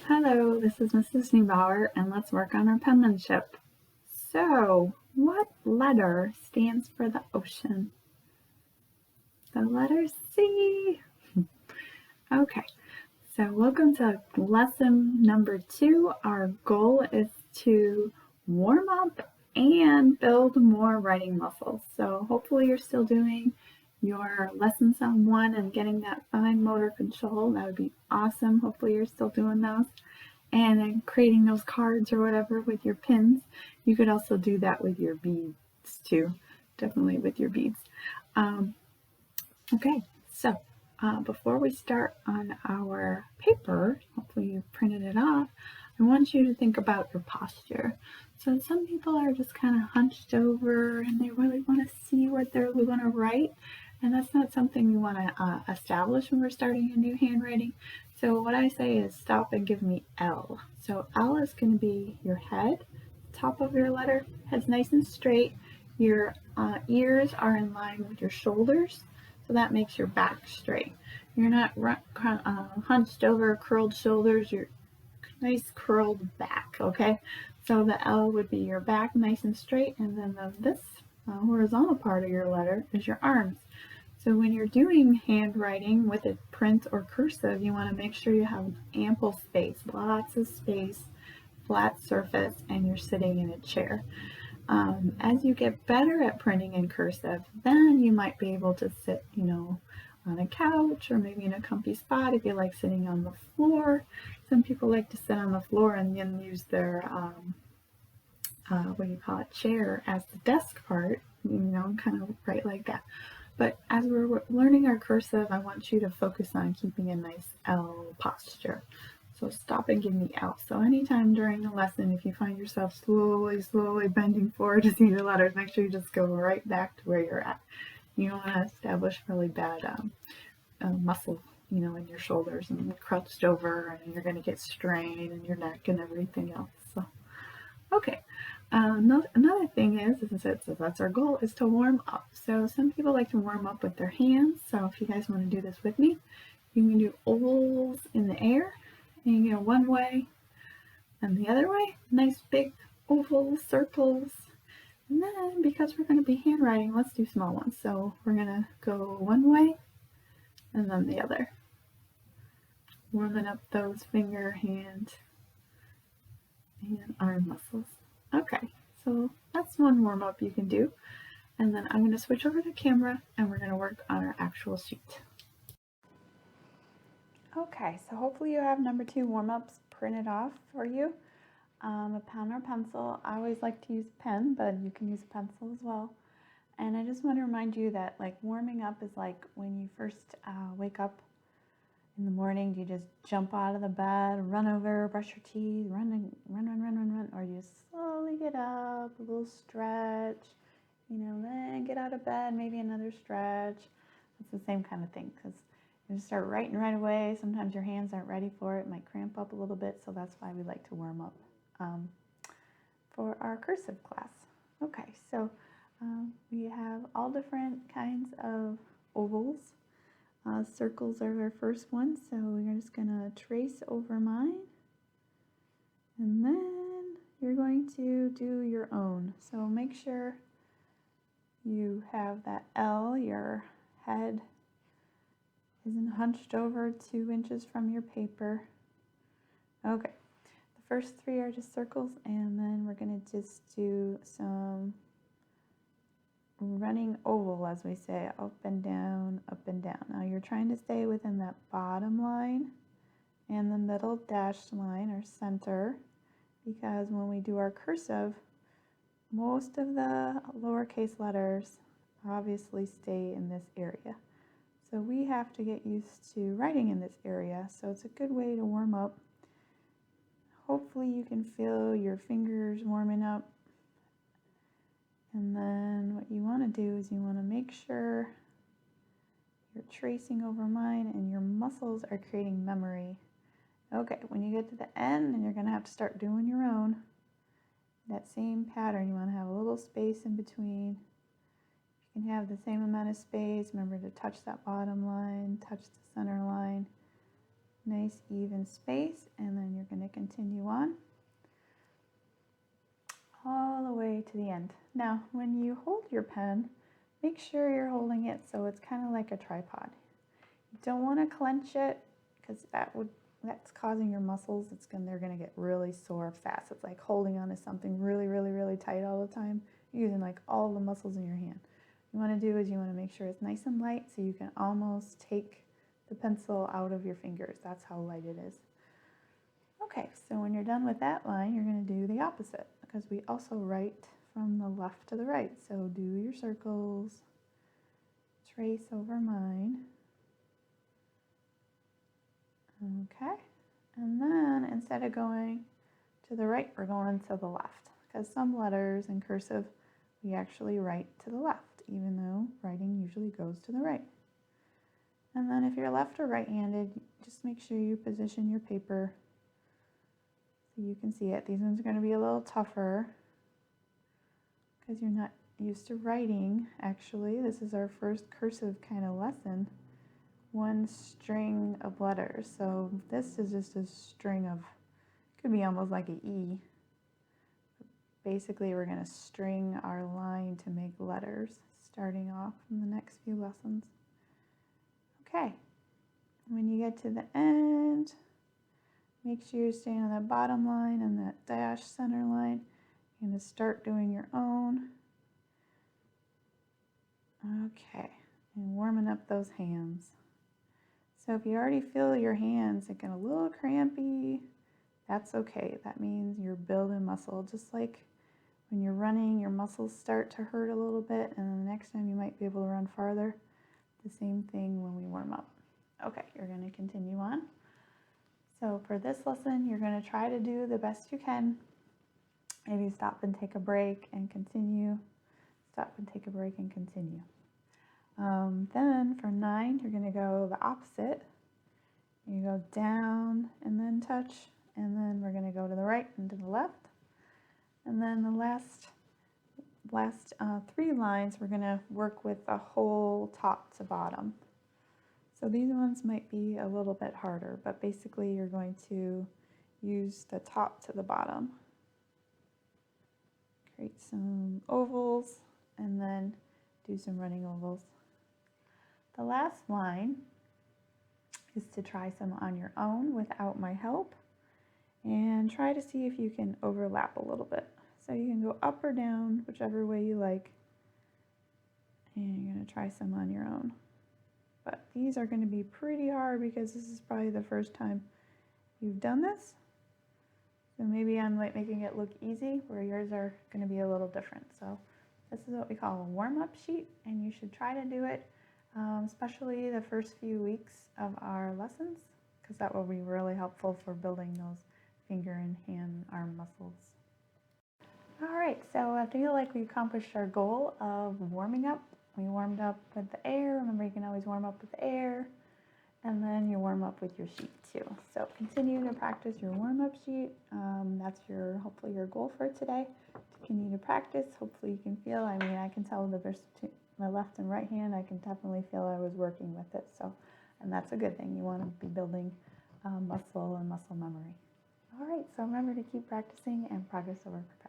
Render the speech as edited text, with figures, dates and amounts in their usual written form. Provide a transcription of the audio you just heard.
Hello, this is Mrs. Neubauer, and let's work on our penmanship. So, what letter stands for the ocean? The letter C. Okay, so welcome to lesson number 2. Our goal is to warm up and build more writing muscles. So hopefully you're still doing your lessons on 1 and getting that fine motor control. That would be awesome. Hopefully you're still doing those. And then creating those cards or whatever with your pins. You could also do that with your beads too, definitely with your beads. Okay, so before we start on our paper, hopefully you've printed it off, I want you to think about your posture. So some people are just kind of hunched over and they really want to see what they're going to write. And that's not something you want to establish when we're starting a new handwriting. So what I say is stop and give me L. So L is going to be your head, top of your letter, head's nice and straight. Your ears are in line with your shoulders, so that makes your back straight. You're not hunched over, curled shoulders, you're nice curled back, okay? So the L would be your back, nice and straight, and then this horizontal part of your letter is your arms. So when you're doing handwriting with a print or cursive, you want to make sure you have ample space, lots of space, flat surface, and you're sitting in a chair. As you get better at printing in cursive, then you might be able to sit, on a couch or maybe in a comfy spot if you like sitting on the floor. Some people like to sit on the floor and then use their chair as the desk part, kind of right like that. But as we're learning our cursive, I want you to focus on keeping a nice L posture. So stop and give me L. So anytime during the lesson, if you find yourself slowly bending forward to see your letters, make sure you just go right back to where you're at. You don't want to establish really bad muscle, in your shoulders and crouched over, and you're going to get strain in your neck and everything else. So, okay. Another thing is that's our goal, is to warm up. So some people like to warm up with their hands. So if you guys want to do this with me, you can do ovals in the air, and you go one way and the other way. Nice big ovals, circles. And then because we're going to be handwriting, let's do small ones. So we're going to go one way and then the other. Warming up those finger, hand, and arm muscles. Okay, so that's one warm up you can do. And then I'm going to switch over to camera and we're going to work on our actual sheet. Okay, so hopefully you have number 2 warm-ups printed off for you. A pen or pencil. I always like to use a pen, but you can use a pencil as well. And I just want to remind you that warming up is like when you first wake up in the morning. Do you just jump out of the bed, run over, brush your teeth, run, or you just slowly get up, a little stretch, then get out of bed, maybe another stretch. It's the same kind of thing, because you just start writing right away. Sometimes your hands aren't ready for it. It might cramp up a little bit, so that's why we like to warm up for our cursive class. Okay, so we have all different kinds of ovals. Circles are our first one, so we're just going to trace over mine, and then you're going to do your own. So make sure you have that L, your head isn't hunched over 2 inches from your paper. Okay, the first 3 are just circles, and then we're going to just do some running oval, as we say, up and down, up and down. Now you're trying to stay within that bottom line and the middle dashed line or center, because when we do our cursive, most of the lowercase letters obviously stay in this area. So we have to get used to writing in this area, so it's a good way to warm up. Hopefully you can feel your fingers warming up. And then what you want to do is you want to make sure you're tracing over mine and your muscles are creating memory. Okay, when you get to the end, then you're going to have to start doing your own. That same pattern, you want to have a little space in between. You can have the same amount of space. Remember to touch that bottom line, touch the center line. nice even space, and then you're going to continue on all the way to the end. Now, when you hold your pen, make sure you're holding it so it's kind of like a tripod. You don't want to clench it because that's causing your muscles. They're going to get really sore fast. It's like holding on to something really, really, really tight all the time, using like all the muscles in your hand. What you want to do is you want to make sure it's nice and light so you can almost take the pencil out of your fingers. That's how light it is. Okay, so when you're done with that line, you're going to do the opposite because we also write from the left to the right. So do your circles, trace over mine. Okay, and then instead of going to the right, we're going to the left because some letters in cursive we actually write to the left, even though writing usually goes to the right. And then if you're left or right-handed, just make sure you position your paper so you can see it. These ones are going to be a little tougher because you're not used to writing. Actually, this is our first cursive kind of lesson. One string of letters. So this is just a string of, could be almost like an E. Basically, we're going to string our line to make letters starting off in the next few lessons. Okay, when you get to the end, make sure you're staying on that bottom line and that dash center line. You're going to start doing your own. Okay, and warming up those hands. So if you already feel your hands getting a little crampy, that's okay. That means you're building muscle. Just like when you're running, your muscles start to hurt a little bit, and then the next time you might be able to run farther. The same thing when we warm up. Okay, you're going to continue on. So for this lesson, you're going to try to do the best you can. Maybe stop and take a break and continue. Stop and take a break and continue. Then for 9, you're going to go the opposite. You go down and then touch, and then we're going to go to the right and to the left. And then the last 3 lines, we're going to work with the whole top to bottom. So these ones might be a little bit harder, but basically you're going to use the top to the bottom. Create some ovals and then do some running ovals. The last line is to try some on your own without my help and try to see if you can overlap a little bit. So you can go up or down, whichever way you like, and you're going to try some on your own. But these are going to be pretty hard because this is probably the first time you've done this. So maybe I'm like making it look easy where yours are going to be a little different. So this is what we call a warm-up sheet, and you should try to do it, especially the first few weeks of our lessons, because that will be really helpful for building those finger and hand arm muscles. All right, so I feel like we accomplished our goal of warming up. We warmed up with the air. Remember, you can always warm up with the air, and then you warm up with your sheet too. So continue to practice your warm-up sheet. That's hopefully your goal for today. To continue to practice. Hopefully you can feel. I mean, I can tell the difference between my left and right hand. I can definitely feel I was working with it. So, and that's a good thing. You want to be building muscle and muscle memory. All right, so remember to keep practicing and progress over perfection.